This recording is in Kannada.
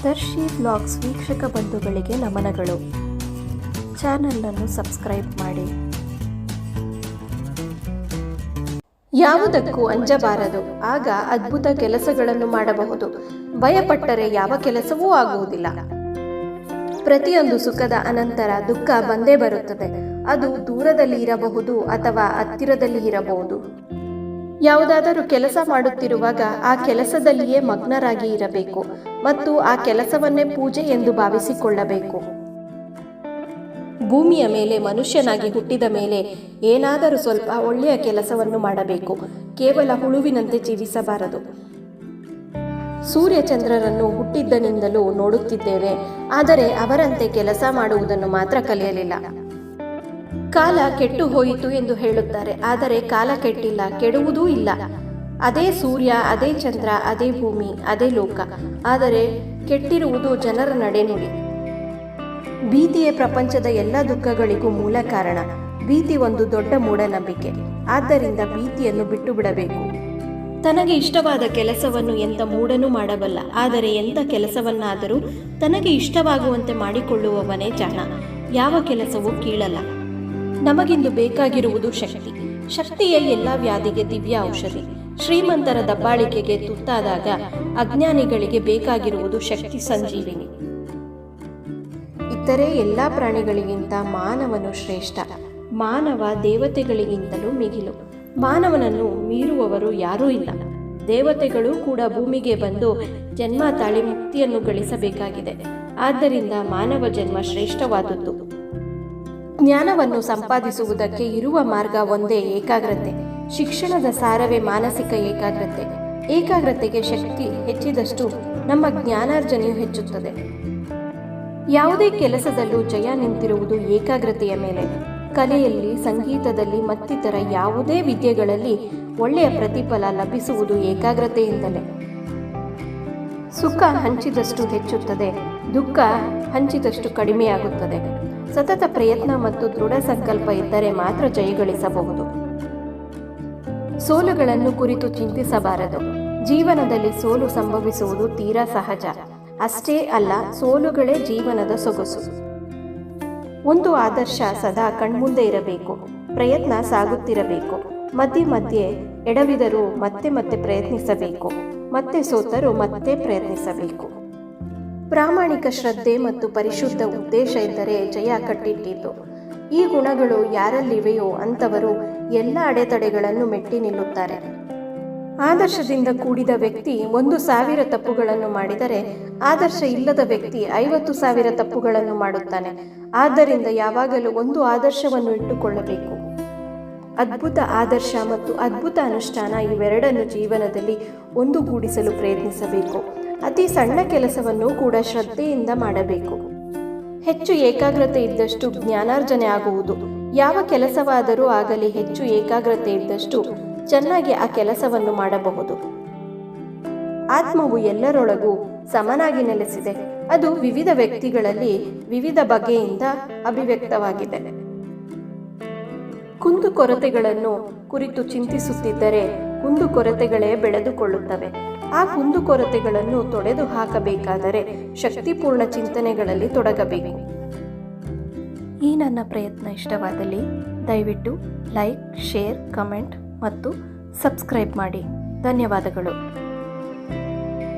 ದರ್ಶಿ ವ್ಲಾಗ್ಸ್ ವೀಕ್ಷಕ ಬಂಧುಗಳಿಗೆ ನಮನಗಳು. ಚಾನಲನ್ನು ಸಬ್ಸ್ಕ್ರೈಬ್ ಮಾಡಿ. ಯಾವುದಕ್ಕೂ ಅಂಜಬಾರದು, ಆಗ ಅದ್ಭುತ ಕೆಲಸಗಳನ್ನು ಮಾಡಬಹುದು. ಭಯಪಟ್ಟರೆ ಯಾವ ಕೆಲಸವೂ ಆಗುವುದಿಲ್ಲ. ಪ್ರತಿಯೊಂದು ಸುಖದ ಅನಂತರ ದುಃಖ ಬಂದೇ ಬರುತ್ತದೆ. ಅದು ದೂರದಲ್ಲಿ ಇರಬಹುದು ಅಥವಾ ಹತ್ತಿರದಲ್ಲಿ ಇರಬಹುದು. ಯಾವುದಾದರೂ ಕೆಲಸ ಮಾಡುತ್ತಿರುವಾಗ ಆ ಕೆಲಸದಲ್ಲಿಯೇ ಮಗ್ನರಾಗಿ ಇರಬೇಕು ಮತ್ತು ಆ ಕೆಲಸವನ್ನೇ ಪೂಜೆ ಎಂದು ಭಾವಿಸಿಕೊಳ್ಳಬೇಕು. ಭೂಮಿಯ ಮೇಲೆ ಮನುಷ್ಯನಾಗಿ ಹುಟ್ಟಿದ ಮೇಲೆ ಏನಾದರೂ ಸ್ವಲ್ಪ ಒಳ್ಳೆಯ ಕೆಲಸವನ್ನು ಮಾಡಬೇಕು. ಕೇವಲ ಹುಳುವಿನಂತೆ ಜೀವಿಸಬಾರದು. ಸೂರ್ಯಚಂದ್ರರನ್ನು ಹುಟ್ಟಿದ್ದನಿಂದಲೂ ನೋಡುತ್ತಿದ್ದೇವೆ, ಆದರೆ ಅವರಂತೆ ಕೆಲಸ ಮಾಡುವುದನ್ನು ಮಾತ್ರ ಕಲಿಯಲಿಲ್ಲ. ಕಾಲ ಕೆಟ್ಟು ಹೋಯಿತು ಎಂದು ಹೇಳುತ್ತಾರೆ, ಆದರೆ ಕಾಲ ಕೆಟ್ಟಿಲ್ಲ, ಕೆಡುವುದೂ ಇಲ್ಲ. ಅದೇ ಸೂರ್ಯ, ಅದೇ ಚಂದ್ರ, ಅದೇ ಭೂಮಿ, ಅದೇ ಲೋಕ. ಆದರೆ ಕೆಟ್ಟಿರುವುದು ಜನರ ನಡೆನುಡಿ. ಭೀತಿಯೇ ಪ್ರಪಂಚದ ಎಲ್ಲ ದುಃಖಗಳಿಗೂ ಮೂಲ ಕಾರಣ. ಭೀತಿ ಒಂದು ದೊಡ್ಡ ಮೂಢನಂಬಿಕೆ. ಆದ್ದರಿಂದ ಭೀತಿಯನ್ನು ಬಿಟ್ಟು ಬಿಡಬೇಕು. ತನಗೆ ಇಷ್ಟವಾದ ಕೆಲಸವನ್ನು ಎಂಥ ಮೂಢನೂ ಮಾಡಬಲ್ಲ, ಆದರೆ ಎಂಥ ಕೆಲಸವನ್ನಾದರೂ ತನಗೆ ಇಷ್ಟವಾಗುವಂತೆ ಮಾಡಿಕೊಳ್ಳುವವನೇ ಜಾಣ. ಯಾವ ಕೆಲಸವೂ ಕೀಳಲ್ಲ. ನಮಗಿಂದು ಬೇಕಾಗಿರುವುದು ಶಕ್ತಿ. ಶಕ್ತಿಯ ಎಲ್ಲ ವ್ಯಾಧಿಗೆ ದಿವ್ಯ ಔಷಧಿ. ಶ್ರೀಮಂತರ ದಬ್ಬಾಳಿಕೆಗೆ ತುತ್ತಾದಾಗ ಅಜ್ಞಾನಿಗಳಿಗೆ ಬೇಕಾಗಿರುವುದು ಶಕ್ತಿ ಸಂಜೀವಿನಿ. ಇತರೆ ಎಲ್ಲ ಪ್ರಾಣಿಗಳಿಗಿಂತ ಮಾನವನು ಶ್ರೇಷ್ಠ. ಮಾನವ ದೇವತೆಗಳಿಗಿಂತಲೂ ಮಿಗಿಲು. ಮಾನವನನ್ನು ಮೀರುವವರು ಯಾರೂ ಇಲ್ಲ. ದೇವತೆಗಳು ಕೂಡ ಭೂಮಿಗೆ ಬಂದು ಜನ್ಮ ತಾಳಿ ಮುಕ್ತಿಯನ್ನು ಗಳಿಸಬೇಕಾಗಿದೆ. ಆದ್ದರಿಂದ ಮಾನವ ಜನ್ಮ ಶ್ರೇಷ್ಠವಾದದ್ದು. ಜ್ಞಾನವನ್ನು ಸಂಪಾದಿಸುವುದಕ್ಕೆ ಇರುವ ಮಾರ್ಗ ಒಂದೇ, ಏಕಾಗ್ರತೆ. ಶಿಕ್ಷಣದ ಸಾರವೇ ಮಾನಸಿಕ ಏಕಾಗ್ರತೆ. ಏಕಾಗ್ರತೆಗೆ ಶಕ್ತಿ ಹೆಚ್ಚಿದಷ್ಟು ನಮ್ಮ ಜ್ಞಾನಾರ್ಜನೆಯು ಹೆಚ್ಚುತ್ತದೆ. ಯಾವುದೇ ಕೆಲಸದಲ್ಲೂ ಜಯ ನಿಂತಿರುವುದು ಏಕಾಗ್ರತೆಯ ಮೇಲೆ. ಕಲೆಯಲ್ಲಿ, ಸಂಗೀತದಲ್ಲಿ ಮತ್ತಿತರ ಯಾವುದೇ ವಿದ್ಯೆಗಳಲ್ಲಿ ಒಳ್ಳೆಯ ಪ್ರತಿಫಲ ಲಭಿಸುವುದು ಏಕಾಗ್ರತೆಯಿಂದಲೇ. ಸುಖ ಹಂಚಿದಷ್ಟು ಹೆಚ್ಚುತ್ತದೆ, ದುಃಖ ಹಂಚಿದಷ್ಟು ಕಡಿಮೆಯಾಗುತ್ತದೆ. ಸತತ ಪ್ರಯತ್ನ ಮತ್ತು ದೃಢ ಸಂಕಲ್ಪ ಇದ್ದರೆ ಮಾತ್ರ ಜಯಗಳಿಸಬಹುದು. ಸೋಲುಗಳನ್ನು ಕುರಿತು ಚಿಂತಿಸಬಾರದು. ಜೀವನದಲ್ಲಿ ಸೋಲು ಸಂಭವಿಸುವುದು ತೀರಾ ಸಹಜ. ಅಷ್ಟೇ ಅಲ್ಲ, ಸೋಲುಗಳೇ ಜೀವನದ ಸೊಗಸು. ಒಂದು ಆದರ್ಶ ಸದಾ ಕಣ್ಮುಂದೆ ಇರಬೇಕು. ಪ್ರಯತ್ನ ಸಾಗುತ್ತಿರಬೇಕು. ಮಧ್ಯೆ ಮಧ್ಯೆ ಎಡವಿದರೂ ಮತ್ತೆ ಮತ್ತೆ ಪ್ರಯತ್ನಿಸಬೇಕು. ಮತ್ತೆ ಸೋತರೂ ಮತ್ತೆ ಪ್ರಯತ್ನಿಸಬೇಕು. ಪ್ರಾಮಾಣಿಕ ಶ್ರದ್ಧೆ ಮತ್ತು ಪರಿಶುದ್ಧ ಉದ್ದೇಶ ಇದ್ದರೆ ಜಯ ಕಟ್ಟಿಟ್ಟಿತು. ಈ ಗುಣಗಳು ಯಾರಲ್ಲಿವೆಯೋ ಅಂಥವರು ಎಲ್ಲ ಅಡೆತಡೆಗಳನ್ನು ಮೆಟ್ಟಿ ನಿಲ್ಲುತ್ತಾರೆ. ಆದರ್ಶದಿಂದ ಕೂಡಿದ ವ್ಯಕ್ತಿ 1,000 ತಪ್ಪುಗಳನ್ನು ಮಾಡಿದರೆ, ಆದರ್ಶ ಇಲ್ಲದ ವ್ಯಕ್ತಿ 50,000 ತಪ್ಪುಗಳನ್ನು ಮಾಡುತ್ತಾನೆ. ಆದ್ದರಿಂದ ಯಾವಾಗಲೂ ಒಂದು ಆದರ್ಶವನ್ನು ಇಟ್ಟುಕೊಳ್ಳಬೇಕು. ಅದ್ಭುತ ಆದರ್ಶ ಮತ್ತು ಅದ್ಭುತ ಅನುಷ್ಠಾನ ಇವೆರಡನ್ನು ಜೀವನದಲ್ಲಿ ಒಂದುಗೂಡಿಸಲು ಪ್ರಯತ್ನಿಸಬೇಕು. ಅತಿ ಸಣ್ಣ ಕೆಲಸವನ್ನು ಕೂಡ ಶ್ರದ್ಧೆಯಿಂದ ಮಾಡಬೇಕು. ಹೆಚ್ಚು ಏಕಾಗ್ರತೆ ಇದ್ದಷ್ಟು ಜ್ಞಾನಾರ್ಜನೆ ಆಗುವುದು. ಯಾವ ಕೆಲಸವಾದರೂ ಆಗಲಿ, ಹೆಚ್ಚು ಏಕಾಗ್ರತೆ ಇದ್ದಷ್ಟು ಚೆನ್ನಾಗಿ ಆ ಕೆಲಸವನ್ನು ಮಾಡಬಹುದು. ಆತ್ಮವು ಎಲ್ಲರೊಳಗೂ ಸಮನಾಗಿ ನೆಲೆಸಿದೆ. ಅದು ವಿವಿಧ ವ್ಯಕ್ತಿಗಳಲ್ಲಿ ವಿವಿಧ ಬಗೆಯಿಂದ ಅಭಿವ್ಯಕ್ತವಾಗಿದೆ. ಕುಂದುಕೊರತೆಗಳನ್ನು ಕುರಿತು ಚಿಂತಿಸುತ್ತಿದ್ದರೆ ಕುಂದುಕೊರತೆಗಳೇ ಬೆಳೆದುಕೊಳ್ಳುತ್ತವೆ. ಆ ಕುಂದುಕೊರತೆಗಳನ್ನು ತೊಡೆದು ಹಾಕಬೇಕಾದರೆ ಶಕ್ತಿಪೂರ್ಣ ಚಿಂತನೆಗಳಲ್ಲಿ ತೊಡಗಬೇಕು. ಈ ನನ್ನ ಪ್ರಯತ್ನ ಇಷ್ಟವಾದಲ್ಲಿ ದಯವಿಟ್ಟು ಲೈಕ್, ಶೇರ್, ಕಮೆಂಟ್ ಮತ್ತು ಸಬ್ಸ್ಕ್ರೈಬ್ ಮಾಡಿ. ಧನ್ಯವಾದಗಳು.